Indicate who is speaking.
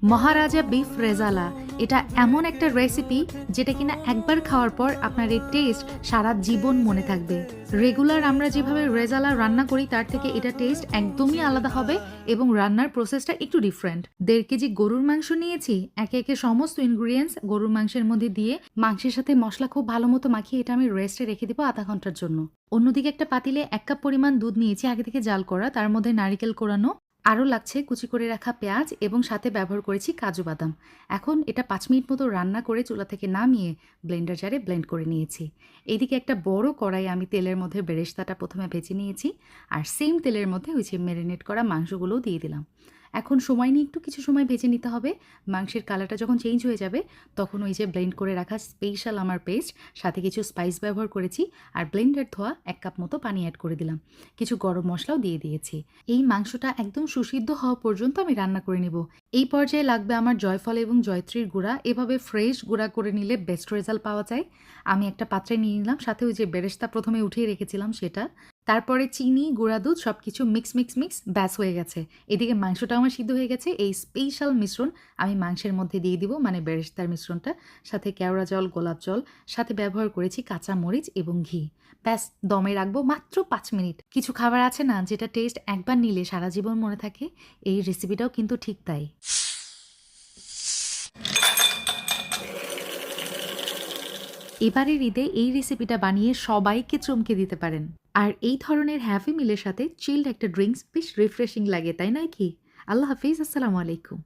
Speaker 1: মহারাজা beef rezala এটা এমন একটা রেসিপি যেটা কিনা একবার খাওয়ার পর আপনার এই টেস্ট সারা জীবন মনে থাকবে। রেগুলার আমরা যেভাবে রেজালা রান্না করি তার থেকে এটা টেস্ট একদমই আলাদা হবে এবং রান্নার প্রসেসটা একটু ডিফারেন্ট। 1.5 কেজি গরুর মাংস নিয়েছি, একে একে সমস্ত ইনগ্রিডিয়েন্টস গরুর মাংসের মধ্যে দিয়ে মাংসের সাথে মশলা খুব ভালো মতো মাখিয়ে এটা আমি রেস্টে রেখে দেবো আধা ঘন্টার জন্য। অন্যদিকে একটা পাতিলে 1 কাপ পরিমাণ দুধ নিয়েছি আগে থেকে জাল করা, তার মধ্যে নারিকেল কোরানো, আরও লাগছে কুচি করে রাখা পেঁয়াজ এবং সাথে ব্যবহার করেছি কাজু বাদাম। এখন এটা 5 মিনিট মতো রান্না করে চুলা থেকে নামিয়ে ব্লেন্ডার জারে ব্লেন্ড করে নিয়েছি। এইদিকে একটা বড় কড়াই আমি তেলের মধ্যে বেরেস্তাটা প্রথমে ভেজে নিয়েছি আর সেম তেলের মধ্যে ওই যে ম্যারিনেট করা মাংসগুলোও দিয়ে দিলাম। এখন সময় নিয়ে একটু কিছু সময় ভেজে নিতে হবে। মাংসের কালারটা যখন চেঞ্জ হয়ে যাবে তখন ওই যে ব্লেন্ড করে রাখা স্পেশাল আমার পেস্ট, সাথে কিছু স্পাইস ব্যবহার করেছি আর ব্লেন্ডার ধোয়া 1 কাপ মতো পানি অ্যাড করে দিলাম। কিছু গরম মশলাও দিয়ে দিয়েছি। এই মাংসটা একদম সুসিদ্ধ হওয়া পর্যন্ত আমি রান্না করে নেব। এই পর্যায়ে লাগবে আমার জয়ফল এবং জয়ত্রীর গুঁড়া। এভাবে ফ্রেশ গুঁড়া করে নিলে বেস্ট রেজাল্ট পাওয়া যায়। আমি একটা পাত্রে নিয়ে নিলাম, সাথে ওই যে বেরেস্তা প্রথমে উঠিয়ে রেখেছিলাম সেটা, তারপরে চিনি, গুঁড়া দুধ সবকিছু মিক্স ব্যাস হয়ে গেছে। এদিকে মাংসটা আমার সিদ্ধ হয়ে গেছে। এই স্পেশাল মিশ্রণ আমি মাংসের মধ্যে দিয়ে দিব, মানে বেরেস্তার মিশ্রণটা, সাথে কেওড়া জল, গোলাপ জল, সাথে ব্যবহার করেছি কাঁচা মরিচ এবং ঘি। ব্যাস দমে রাখবো মাত্র 5 মিনিট। কিছু খাবার আছে না যেটা টেস্ট একবার নিলে সারা জীবন মনে থাকে, এই রেসিপিটাও কিন্তু ঠিক তাই। এবারের ঈদে এই রেসিপিটা বানিয়ে সবাইকে চমকে দিতে পারেন। আর এই ধরনের হ্যাপি মিলের সাথে চিল্ড একটা ড্রিঙ্কস বেশ রিফ্রেশিং লাগে, তাই নয় কি? আল্লাহ হাফিজ, আসসালামু আলাইকুম।